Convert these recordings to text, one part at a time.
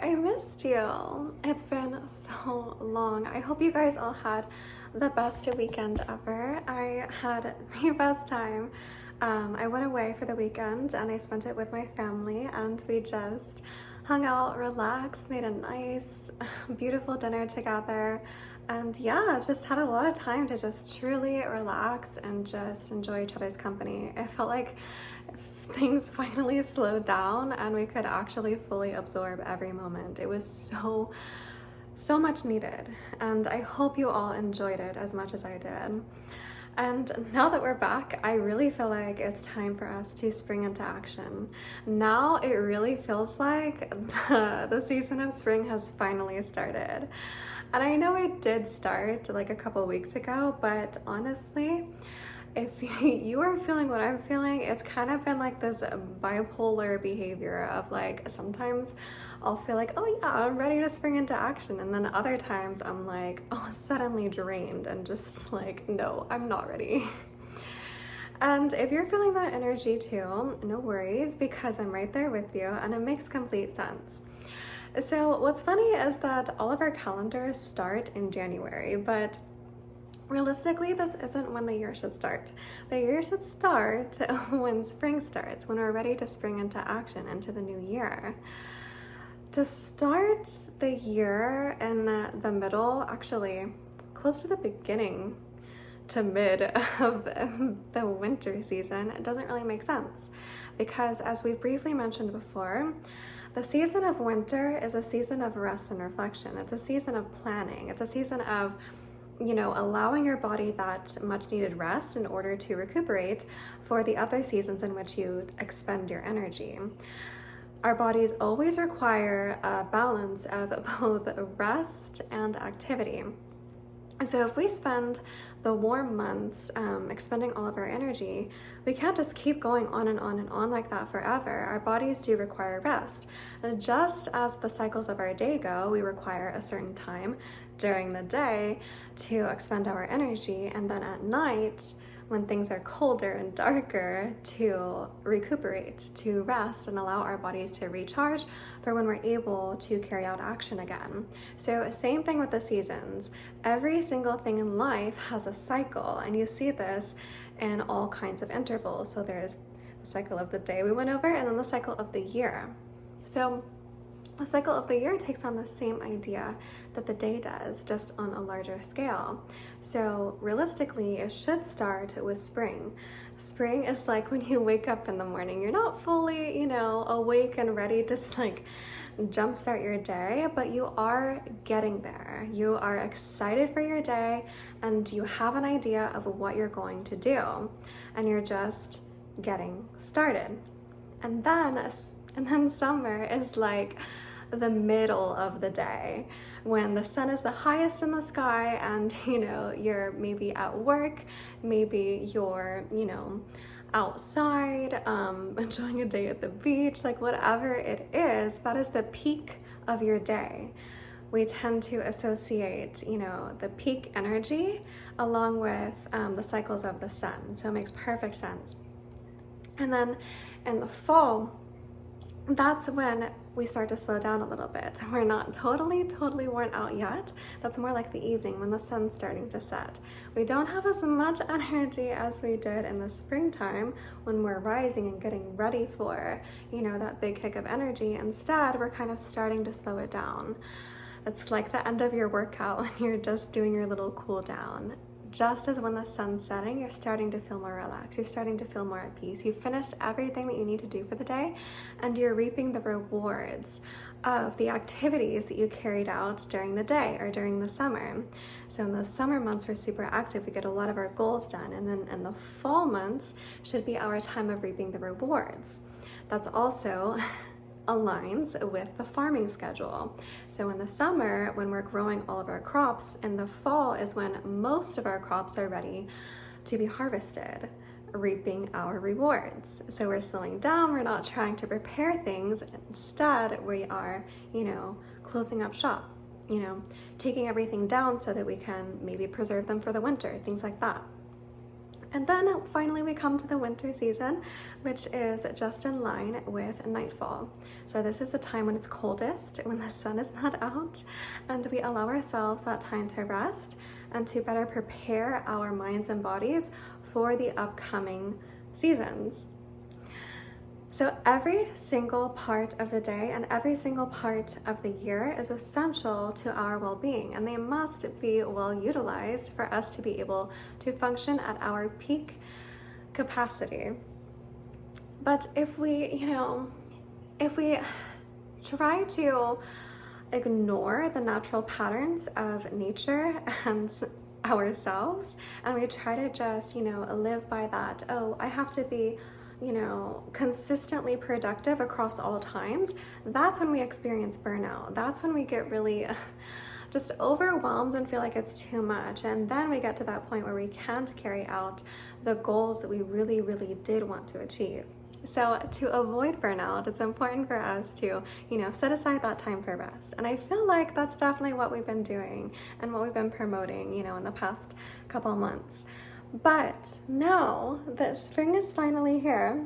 I missed you. It's been so long. I hope you guys all had the best weekend ever. I had the best time. I went away for the weekend and I spent it with my family, and we just hung out, relaxed, made a nice, beautiful dinner together, and yeah, just had a lot of time to just truly relax and just enjoy each other's company. I felt like things finally slowed down and we could actually fully absorb every moment. It was so much needed, and I hope you all enjoyed it as much as I did. And now that we're back, I really feel like it's time for us to spring into action. Now it really feels like the season of spring has finally started. And I know it did start like a couple weeks ago, but honestly, if you are feeling what I'm feeling, it's kind of been like this bipolar behavior of like, sometimes I'll feel like, oh yeah, I'm ready to spring into action. And then other times I'm like, oh, suddenly drained and just like, no, I'm not ready. And if you're feeling that energy too, no worries, because I'm right there with you and it makes complete sense. So what's funny is that all of our calendars start in January, but realistically, this isn't when the year should start. The year should start when spring starts, when we're ready to spring into action, into the new year. To start the year in the middle, actually close to the beginning to mid of the winter season, it doesn't really make sense, because as we briefly mentioned before, the season of winter is a season of rest and reflection. It's a season of planning. It's a season of allowing your body that much needed rest in order to recuperate for the other seasons in which you expend your energy. Our bodies always require a balance of both rest and activity. So if we spend the warm months expending all of our energy, we can't just keep going on and on and on like that forever. Our bodies do require rest. And just as the cycles of our day go, we require a certain time during the day to expend our energy, and then at night, when things are colder and darker, to recuperate, to rest, and allow our bodies to recharge for when we're able to carry out action again. So same thing with the seasons. Every single thing in life has a cycle, and you see this in all kinds of intervals. So there's the cycle of the day we went over, and then the cycle of the year. So the cycle of the year takes on the same idea that the day does, just on a larger scale. So realistically, it should start with spring. Spring is like when you wake up in the morning. You're not fully, awake and ready to like jumpstart your day, but you are getting there. You are excited for your day and you have an idea of what you're going to do, and you're just getting started. And then summer is like the middle of the day, when the sun is the highest in the sky, and you're maybe at work, maybe you're outside enjoying a day at the beach, like whatever it is, that is the peak of your day. We tend to associate the peak energy along with the cycles of the sun, so it makes perfect sense. And then in the fall, that's when we start to slow down a little bit. We're not totally worn out yet. That's more like the evening when the sun's starting to set. We don't have as much energy as we did in the springtime when we're rising and getting ready for, that big kick of energy. Instead, we're kind of starting to slow it down. It's like the end of your workout when you're just doing your little cool down. Just as when the sun's setting, you're starting to feel more relaxed. You're starting to feel more at peace. You've finished everything that you need to do for the day, and you're reaping the rewards of the activities that you carried out during the day or during the summer. So in the summer months, we're super active. We get a lot of our goals done. And then in the fall months should be our time of reaping the rewards. That's also aligns with the farming schedule. So in the summer, when we're growing all of our crops, in the fall is when most of our crops are ready to be harvested, reaping our rewards. So we're slowing down, we're not trying to prepare things. Instead, we are, closing up shop, taking everything down so that we can maybe preserve them for the winter, things like that. And then finally we come to the winter season, which is just in line with nightfall. So this is the time when it's coldest, when the sun is not out, and we allow ourselves that time to rest and to better prepare our minds and bodies for the upcoming seasons. So every single part of the day and every single part of the year is essential to our well-being, and they must be well utilized for us to be able to function at our peak capacity. But if we try to ignore the natural patterns of nature and ourselves, and we try to just, live by that, oh, I have to be consistently productive across all times, that's when we experience burnout. That's when we get really just overwhelmed and feel like it's too much. And then we get to that point where we can't carry out the goals that we really, really did want to achieve. So to avoid burnout, it's important for us to, set aside that time for rest. And I feel like that's definitely what we've been doing and what we've been promoting, in the past couple of months. But now that spring is finally here,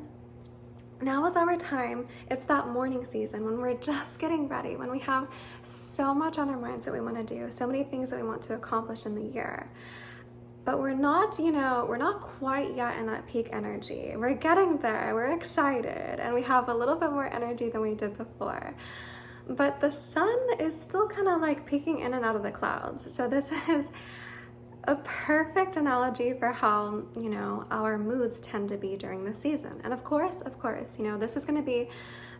now is our time. It's that morning season when we're just getting ready, when we have so much on our minds that we want to do, so many things that we want to accomplish in the year. But we're not quite yet in that peak energy. We're getting there, we're excited, and we have a little bit more energy than we did before. But the sun is still kind of like peeking in and out of the clouds. So this is a perfect analogy for how, our moods tend to be during the season. And of course, this is going to be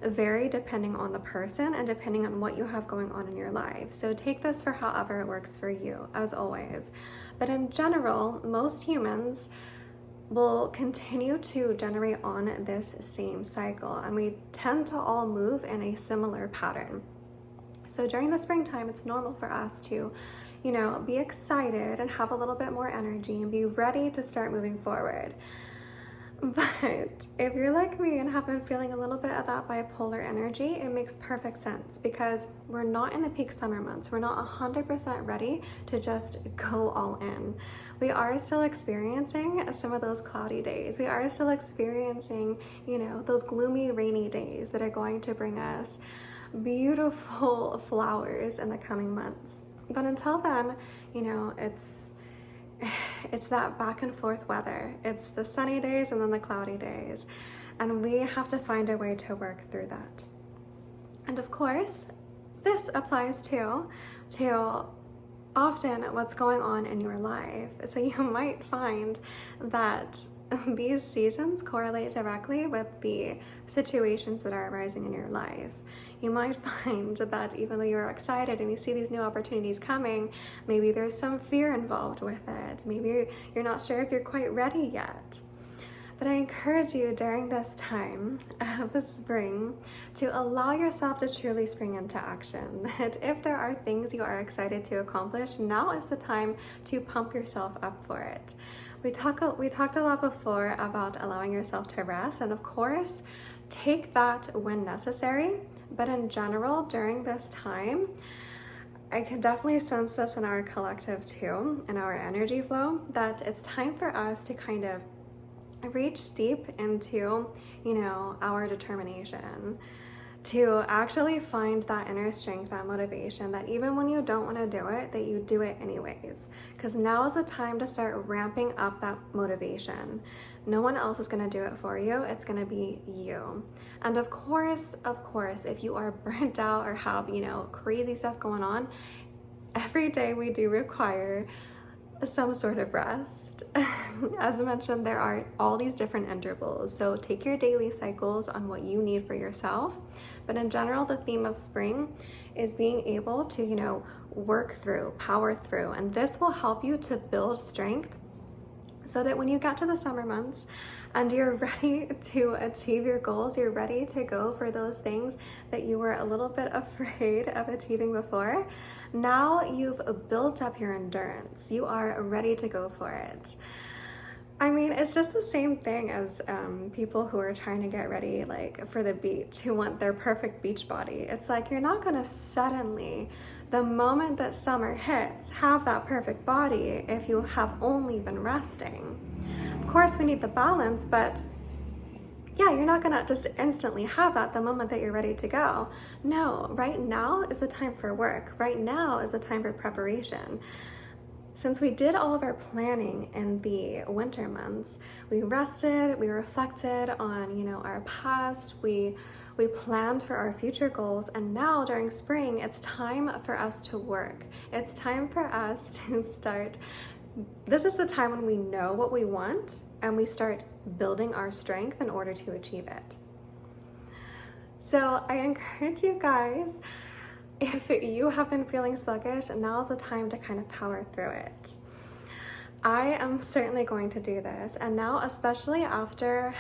very depending on the person and depending on what you have going on in your life. So take this for however it works for you, as always. But in general, most humans will continue to generate on this same cycle, and we tend to all move in a similar pattern. So during the springtime, it's normal for us to be excited and have a little bit more energy and be ready to start moving forward. But if you're like me and have been feeling a little bit of that bipolar energy, it makes perfect sense because we're not in the peak summer months. We're not 100% ready to just go all in. We are still experiencing some of those cloudy days. We are still experiencing, those gloomy, rainy days that are going to bring us beautiful flowers in the coming months. But until then, it's that back and forth weather. It's the sunny days and then the cloudy days. And we have to find a way to work through that. And of course, this applies to often what's going on in your life. So you might find that these seasons correlate directly with the situations that are arising in your life. You might find that even though you're excited and you see these new opportunities coming, maybe there's some fear involved with it. Maybe you're not sure if you're quite ready yet. But I encourage you during this time of the spring to allow yourself to truly spring into action. That if there are things you are excited to accomplish, now is the time to pump yourself up for it. We talked a lot before about allowing yourself to rest, and of course, take that when necessary. But in general, during this time, I can definitely sense this in our collective too, in our energy flow, that it's time for us to kind of reach deep into, our determination, to actually find that inner strength, that motivation, that even when you don't want to do it, that you do it anyways. Because now is the time to start ramping up that motivation. No one else is going to do it for you. It's going to be you. And of course, if you are burnt out or have, crazy stuff going on, every day we do require some sort of rest. As I mentioned, there are all these different intervals. So take your daily cycles on what you need for yourself. But in general, the theme of spring is being able to, work through, power through. And this will help you to build strength so that when you get to the summer months and you're ready to achieve your goals, you're ready to go for those things that you were a little bit afraid of achieving before. Now you've built up your endurance. You are ready to go for it. I mean, it's just the same thing as people who are trying to get ready for the beach, who want their perfect beach body. It's like you're not going to suddenly, the moment that summer hits, have that perfect body if you have only been resting. Of course, we need the balance, but yeah, you're not gonna just instantly have that the moment that you're ready to go. No, right now is the time for work. Right now is the time for preparation. Since we did all of our planning in the winter months, we rested, we reflected on, our past, we planned for our future goals, and now during spring, it's time for us to work. It's time for us to start. This is the time when we know what we want and we start building our strength in order to achieve it. So I encourage you guys, if you have been feeling sluggish, now's the time to kind of power through it. I am certainly going to do this, and now, especially after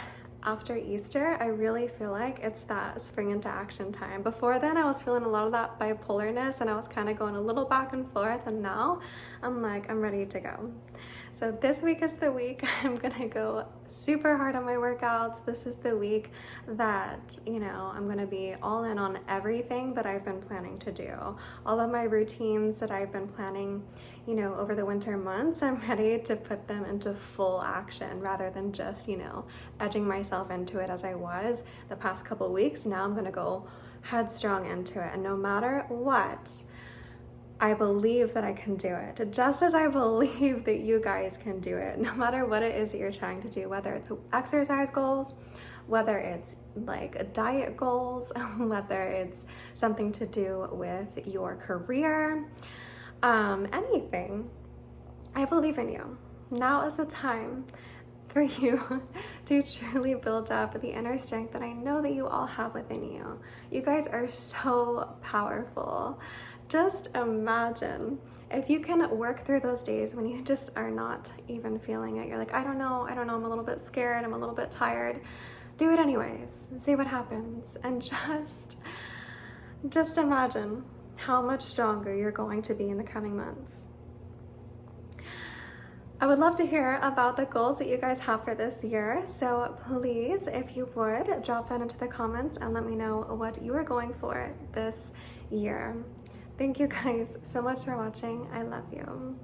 Easter, I really feel like it's that spring into action time. Before then, I was feeling a lot of that bipolarness and I was kind of going a little back and forth, and now I'm like, I'm ready to go. So this week is the week I'm gonna go super hard on my workouts. This is the week that, I'm gonna be all in on everything that I've been planning to do. All of my routines that I've been planning, over the winter months, I'm ready to put them into full action rather than just, edging myself into it as I was the past couple of weeks. Now I'm gonna go headstrong into it, and no matter what, I believe that I can do it, just as I believe that you guys can do it, no matter what it is that you're trying to do, whether it's exercise goals, whether it's like diet goals, whether it's something to do with your career, anything. I believe in you. Now is the time for you to truly build up the inner strength that I know that you all have within you. You guys are so powerful. Just imagine if you can work through those days when you just are not even feeling it. You're like, I don't know, I'm a little bit scared, I'm a little bit tired. Do it anyways, see what happens, and just imagine how much stronger you're going to be in the coming months. I would love to hear about the goals that you guys have for this year. So please, if you would, drop that into the comments and let me know what you are going for this year. Thank you guys so much for watching. I love you.